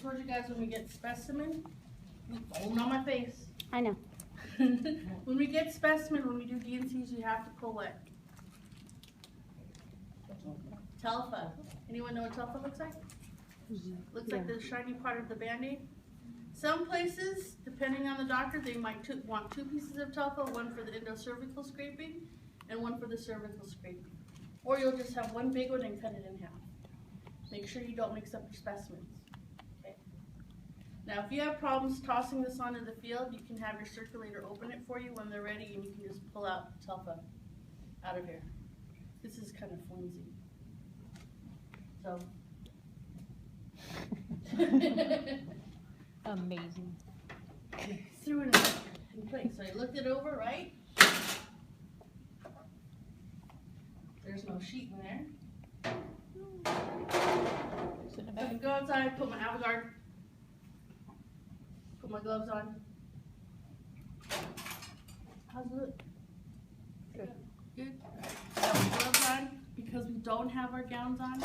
told you guys when we get specimen, holding on my face. I know. When we get specimen, when we do D&Cs, you have to pull what? Telfa. Anyone know what Telfa looks like? Looks like the shiny part of the Band-Aid. Some places, depending on the doctor, they might want 2 pieces of Telfa, one for the endocervical scraping and one for the cervical scraping. Or you'll just have one big one and cut it in half. Make sure you don't mix up your specimens. Okay. Now, if you have problems tossing this onto the field, you can have your circulator open it for you when they're ready, and you can just pull out Telfa out of here. This is kind of flimsy. So. Amazing. Threw it in place. So I looked it over, right? There's no sheet in there. I can go outside, put my AlgaGuard, put my gloves on. How's it look? Good. Good? Got my gloves on because we don't have our gowns on.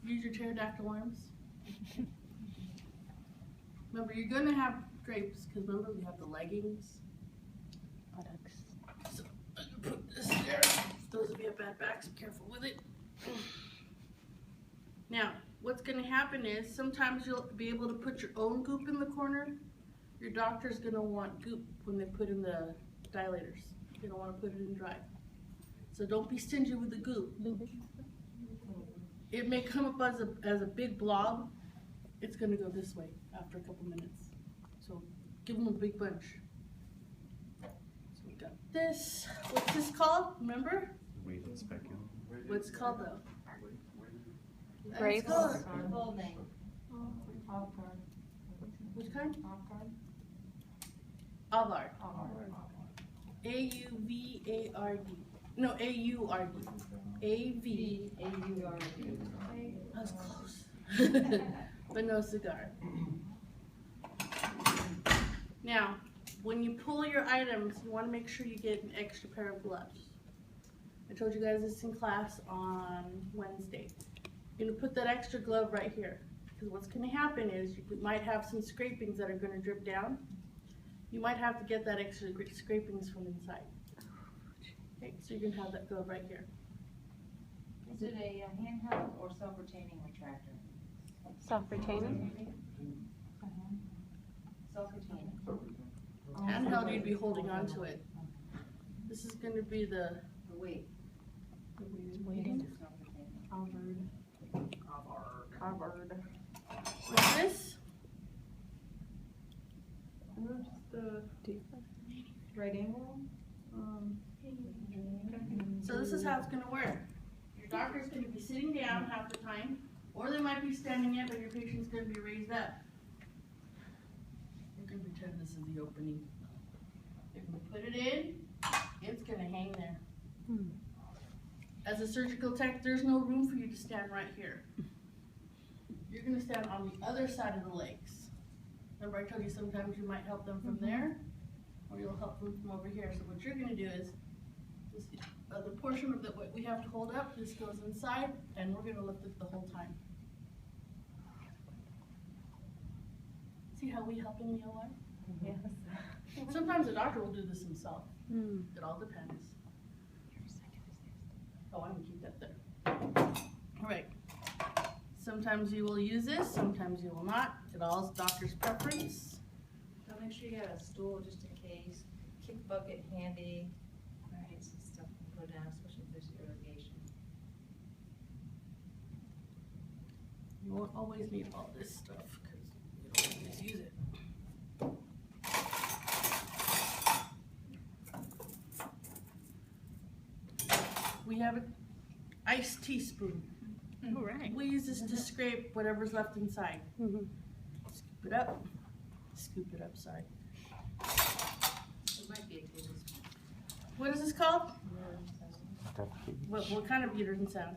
Use your pterodactyl arms. Remember, you're going to have drapes because remember we have the leggings. Buttocks. So I'm going to put this there. Those of you have bad backs, be careful with it. Now, what's going to happen is sometimes you'll be able to put your own goop in the corner. Your doctor's going to want goop when they put in the dilators. They don't want to put it in dry. So don't be stingy with the goop. It may come up as a big blob. It's going to go this way after a couple minutes. So give them a big bunch. So we got this. What's this called? Remember? Weight and speculum. What's it called though? Grapes. Full name. Which kind? Avard. A-U-V-A-R-D. No, A-U-R-D. A-V-A-U-R-D. I was close. But no cigar. Now, when you pull your items, you want to make sure you get an extra pair of gloves. I told you guys this in class on Wednesday. You're going to put that extra glove right here. Because what's going to happen is you might have some scrapings that are going to drip down. You might have to get that extra scrapings from inside. Okay, so you're going to have that glove right here. Is it a handheld or self-retaining retractor? Self-retaining. Self-retaining. Handheld, you'd be holding on to it. This is going to be the Weight. Waiting. Self-retaining. Covered. what's this? Right angle? So this is how it's going to work. Your doctor's going to be sitting down half the time, or they might be standing up, and your patient's going to be raised up. We're going to pretend this is the opening. You're going to put it in. It's going to hang there. As a surgical tech, there's no room for you to stand right here. You're going to stand on the other side of the legs. Remember I told you sometimes you might help them from there, or you'll help them from over here. So what you're going to do is, the portion of what we have to hold up, this goes inside, and we're going to lift it the whole time. See how we help in the OR? Yes. Sometimes the doctor will do this himself. It all depends. Oh, I can keep that there. All right. Sometimes you will use this, sometimes you will not. It all is doctor's preference. So make sure you got a stool just in case. Kick bucket handy. Right, some stuff to put down, especially if there's irrigation. You won't always need all this stuff because you don't always use it. We have an iced teaspoon. All right. We use this to scrape whatever's left inside. Scoop it up. Scoop it up, sorry. It might be a tablespoon. What is this called? What kind of uterine sound?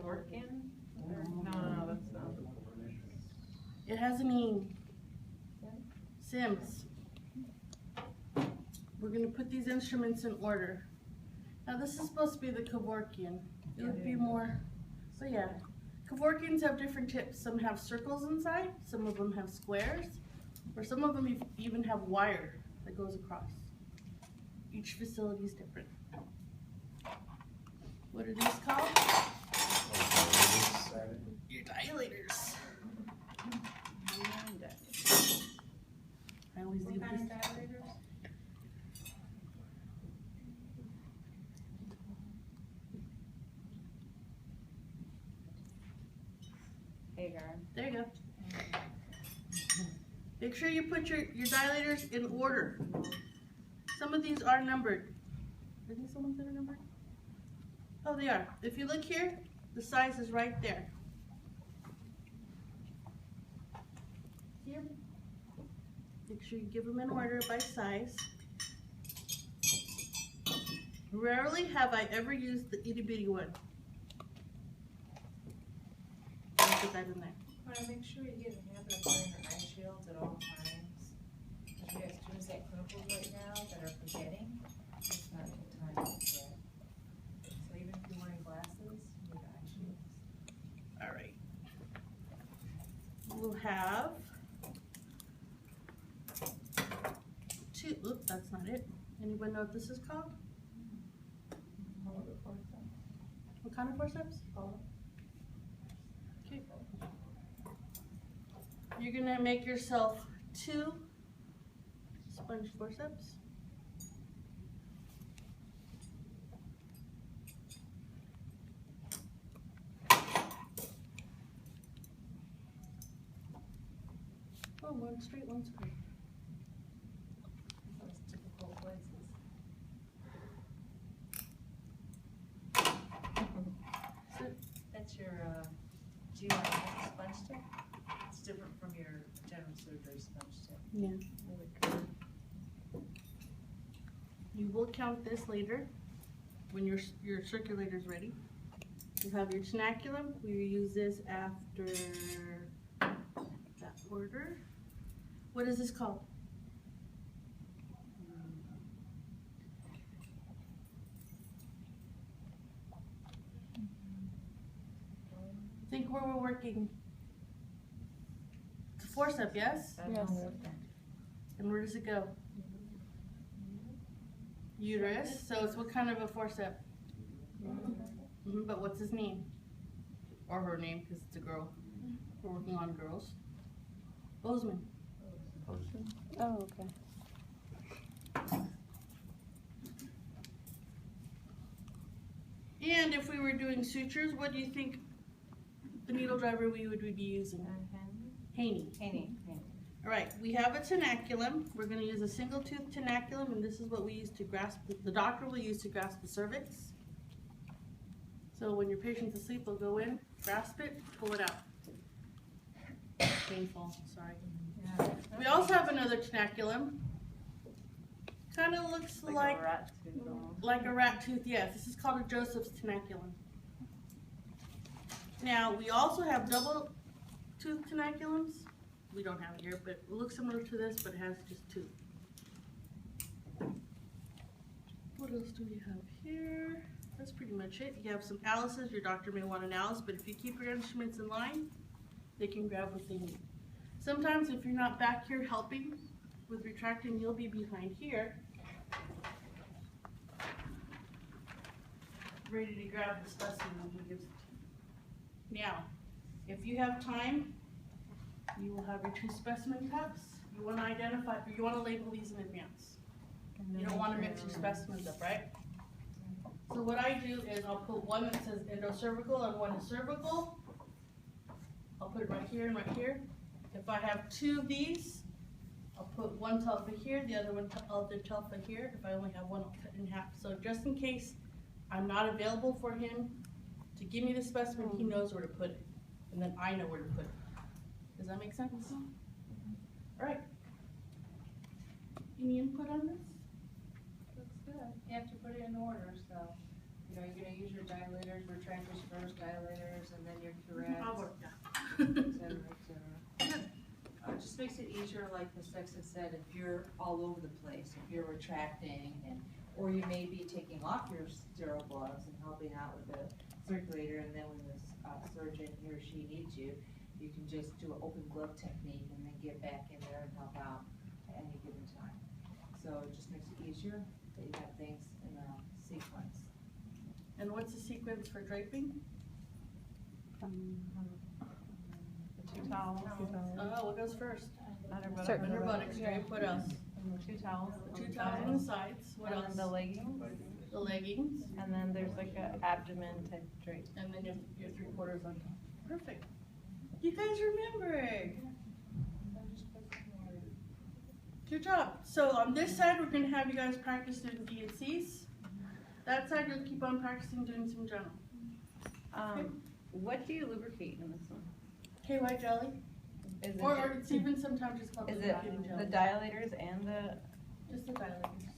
Organ? No, that's not. It has a name. Sims. We're going to put these instruments in order. Now this is supposed to be the Kevorkian. It would be more, so yeah. Kevorkians have different tips. Some have circles inside, some of them have squares, or some of them even have wire that goes across. Each facility is different. What are these called? Your dilators. I always What leave kind this. of dilators? Hagar. There you go. Make sure you put your dilators in order. Some of these are numbered. Are these the ones that are numbered? Oh, they are. If you look here, the size is right there. Here. Make sure you give them in order by size. Rarely have I ever used the itty bitty one. I'll put that in there. Wanna make sure you get in the habit of wearing your eye shields at all times. Cause we have students at clinicals right now that are forgetting, it's not a good time to forget. So even if you're wearing glasses, you need eye shields. All right. We'll have two, oop, that's not it. Anyone know what this is called? What kind of forceps? Okay. You're gonna make yourself 2 sponge forceps. Oh, one straight, one square. Those typical places. So, That's your, GI sponge tip? It's different from your general surgery sponge tip. yeah. You will count this later when your circulator's ready. You have your tenaculum. We use this after that order. What is this called? Think where we're working. It's a forcep, yes? Yes. And where does it go? Uterus. So it's what kind of a forcep? But what's his name? Or her name, because it's a girl. We're working on girls. Bozeman. Oh, okay. And if we were doing sutures, what do you think the needle driver we would be using? Haney. All right, we have a tenaculum. We're going to use a single tooth tenaculum, and this is what we use to grasp, the doctor will use to grasp the cervix. So when your patient's asleep, they'll go in, grasp it, pull it out. Painful, sorry. Yeah. We also have another tenaculum. Kind of looks like a rat tooth almost. a rat tooth, yes. This is called a Joseph's tenaculum. Now, we also have double tooth tenaculums. We don't have it here, but it looks similar to this, but it has just 2. What else do we have here? That's pretty much it. You have some Alice's. Your doctor may want an Alice, but if you keep your instruments in line, they can grab what they need. Sometimes if you're not back here helping with retracting, you'll be behind here, ready to grab the specimen when he gives it to you. Now, if you have time, you will have your 2 specimen cups. You want to identify, you want to label these in advance. You don't want to mix your specimens up, right? So what I do is I'll put one that says endocervical and one is cervical. I'll put it right here and right here. If I have 2 of these, I'll put one telfa here, the other telfa here. If I only have one, I'll cut it in half. So just in case I'm not available for him to give me the specimen, he knows where to put it. And then I know where to put it. Does that make sense? All right. Any input on this? Looks good. You have to put it in order, so, you know, you're gonna use your dilators, retractors first, dilators, and then your curettes, I'll work that. et cetera, et cetera. It just makes it easier, like Ms. Sexton said, if you're all over the place, if you're retracting, or you may be taking off your sterile gloves and helping out with the circulator, and then when this surgeon, he or she needs you, you can just do an open glove technique and then get back in there and help out at any given time. So it just makes it easier that you have things in a sequence. And what's the sequence for draping? The 2 towels. Oh, what goes first? Certain. Under buttocks drape, what else? 2 towels. 2 towels on the sides, what And else? then the leggings, The leggings, and then there's like a abdomen type drape. and then your 3/4 on top. Perfect. You guys remembering. Good job. So on this side, we're gonna have you guys practice doing DNCs. That side, you'll keep on practicing doing some general. What do you lubricate in this one? KY jelly, Is or it's even sometimes just called is it lubricating the jelly. dilators and the, Just the dilators.